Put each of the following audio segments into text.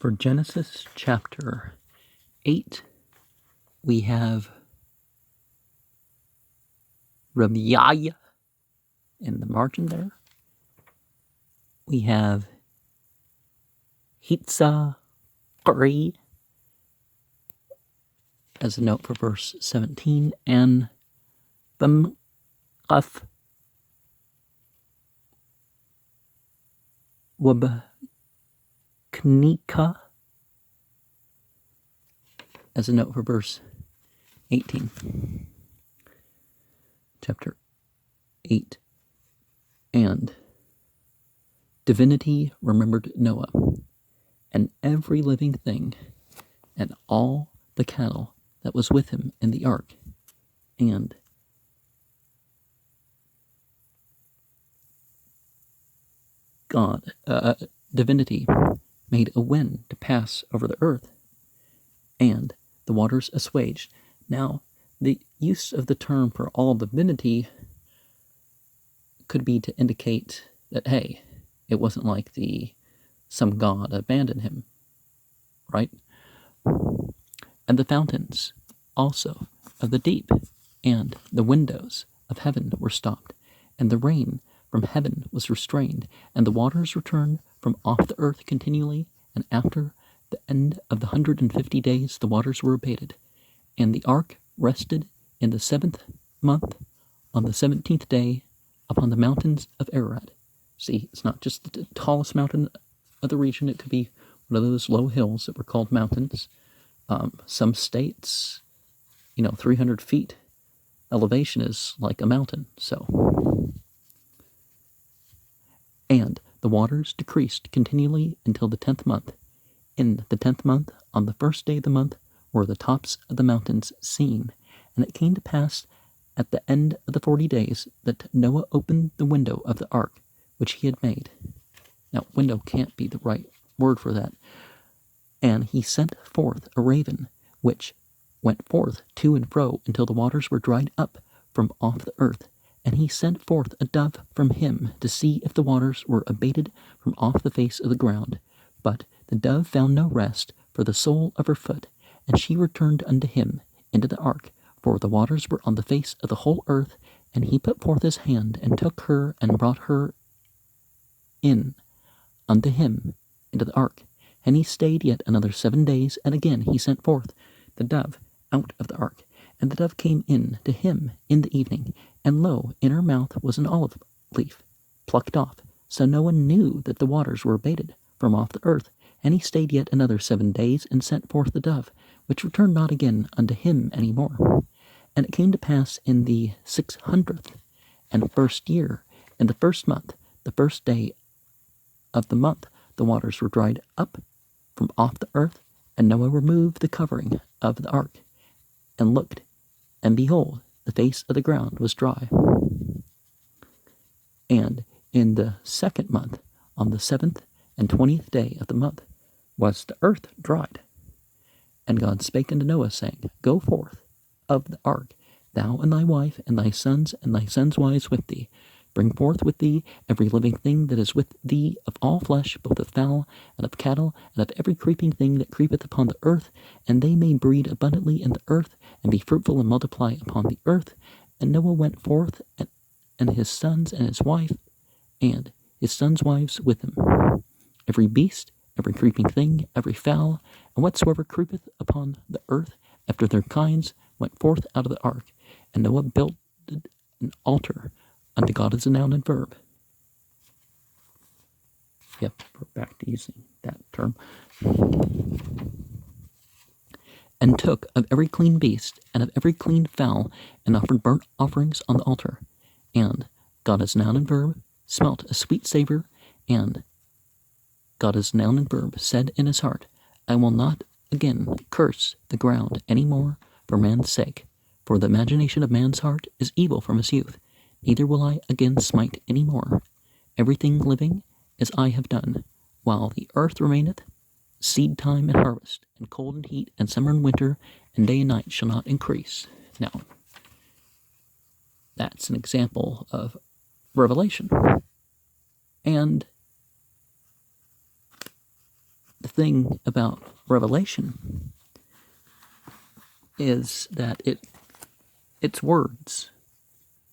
For Genesis chapter 8, we have Rabbiah in the margin there. We have Hitzah-Qari as a note for verse 17, and Bamqaf Wabknika as a note for verse 18. Chapter 8. And divinity remembered Noah, and every living thing, and all the cattle that was with him in the ark, and divinity made a wind to pass over the earth, and the waters assuaged. Now, the use of the term for all divinity could be to indicate that, hey, it wasn't like some god abandoned him, right? And the fountains also of the deep and the windows of heaven were stopped, and the rain from heaven was restrained, and the waters returned from off the earth continually, and after the end of the 150 days the waters were abated. And the ark rested in the 7th month on the 17th day upon the mountains of Ararat. See, it's not just the tallest mountain of the region, it could be one of those low hills that were called mountains. Some states, 300 feet elevation is like a mountain, so. And the waters decreased continually until the 10th month. In the 10th month, on the first day of the month, were the tops of the mountains seen. And it came to pass at the end of the 40 days that Noah opened the window of the ark, which he had made. Now, window can't be the right word for that. And he sent forth a raven, which went forth to and fro until the waters were dried up from off the earth. And he sent forth a dove from him to see if the waters were abated from off the face of the ground. But the dove found no rest for the sole of her foot, and she returned unto him into the ark, for the waters were on the face of the whole earth. And he put forth his hand, and took her, and brought her in unto him into the ark. And he stayed yet another 7 days, and again he sent forth the dove out of the ark. And the dove came in to him in the evening, and lo, in her mouth was an olive leaf, plucked off. So Noah knew that the waters were abated from off the earth. And he stayed yet another 7 days, and sent forth the dove, which returned not again unto him any more. And it came to pass in the 600th and first year, in the 1st month, the 1st day of the month, the waters were dried up from off the earth, and Noah removed the covering of the ark, and looked, and behold, the face of the ground was dry. And in the 2nd month, on the 7th and 20th day of the month, was the earth dried. And God spake unto Noah, saying, Go forth of the ark, thou and thy wife, and thy sons wives with thee. Bring forth with thee every living thing that is with thee of all flesh, both of fowl, and of cattle, and of every creeping thing that creepeth upon the earth, and they may breed abundantly in the earth, and be fruitful and multiply upon the earth. And Noah went forth, and his sons and his wife, and his sons' wives with him. Every beast, every creeping thing, every fowl, and whatsoever creepeth upon the earth after their kinds, went forth out of the ark. And Noah built an altar unto God as a noun and verb. Yep, we're back to using that term. And took of every clean beast and of every clean fowl, and offered burnt offerings on the altar. And God as noun and verb smelt a sweet savor, and God as noun and verb said in his heart, I will not again curse the ground any more for man's sake, for the imagination of man's heart is evil from his youth. Neither will I again smite any more everything living as I have done, while the earth remaineth. Seed time and harvest, and cold and heat, and summer and winter, and day and night shall not increase. Now, that's an example of Revelation. And the thing about Revelation is that it's words.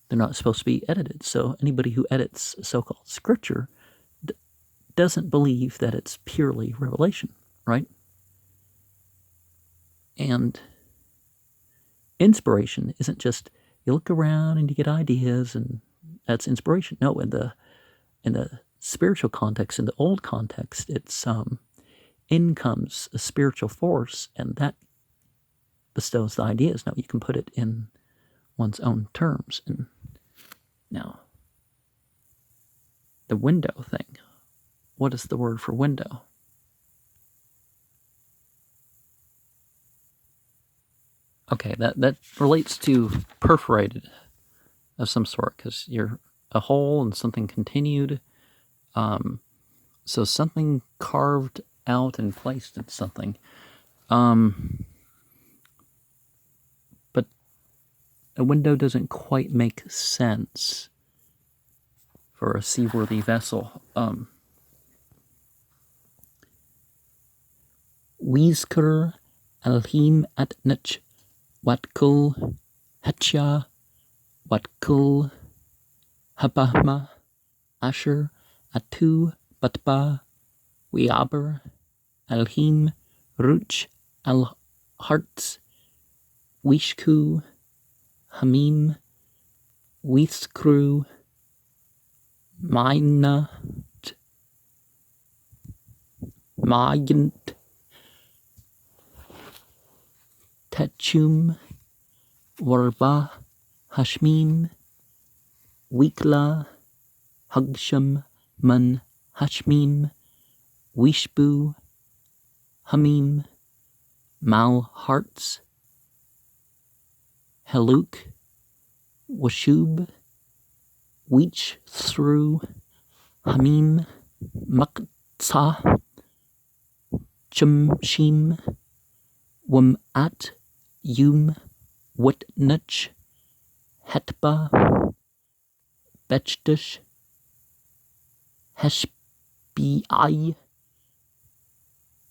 They're not supposed to be edited. So anybody who edits so-called scripture doesn't believe that it's purely revelation, right? And inspiration isn't just you look around and you get ideas and that's inspiration. No, in the spiritual context, in the old context, it's in comes a spiritual force, and that bestows the ideas. Now you can put it in one's own terms. And now the window thing. What is the word for window? Okay, that relates to perforated of some sort, because you're a hole and something continued. So something carved out and placed in something. But a window doesn't quite make sense for a seaworthy vessel. Wizkur alhim at nich watkul hatcha watkul habahma asher atu batba wiaber alhim ruch al hartz wishku hamim wiskru minat magent Techum warba hashmim wikla hugsham man hashmim wishbu hamim mal hearts heluk washub wich through hamim maktsah chumshim wamat yum witnach hetba bechtish heshbi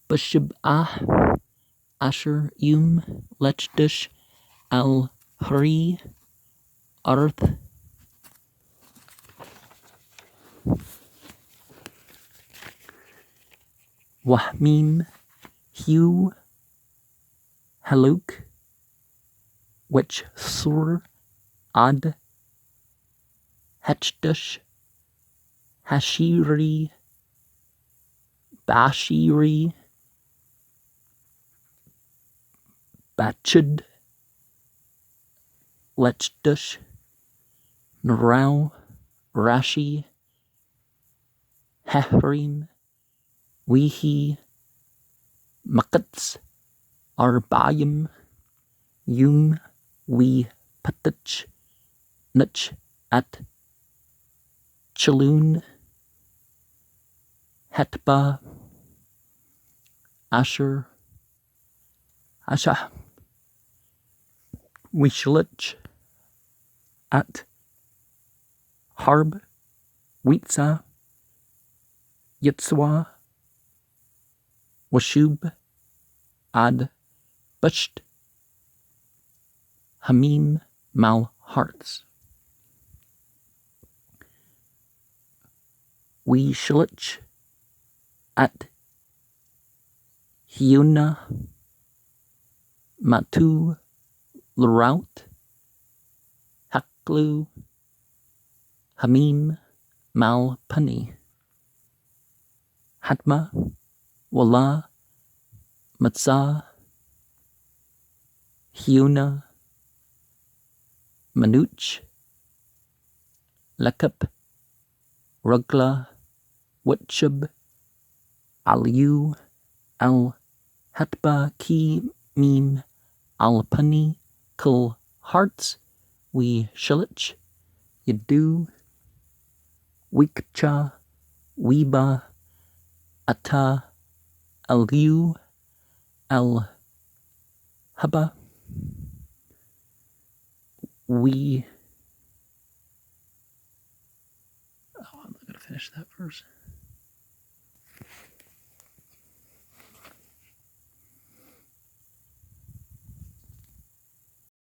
bashibah asher yum lechtish al hari arth wahmim hu haluk which sur ad hechtush hashiri bashiri bachud lechtush narau rashi hehrim wihi makats arbayim yum we patach nuch at chaloon hetba asher asha wishlich at harb witza yitzwa washub ad busht hamim mal hearts. We shlich at hiuna matu l'rout haklu hamim mal pani hatma wala matzah hiuna manuch lakap rugla wutchub aliu al hatba ki mim al pani kul hearts we shilich yadu wikcha wiba ata aliu al haba we I'm not going to finish that verse.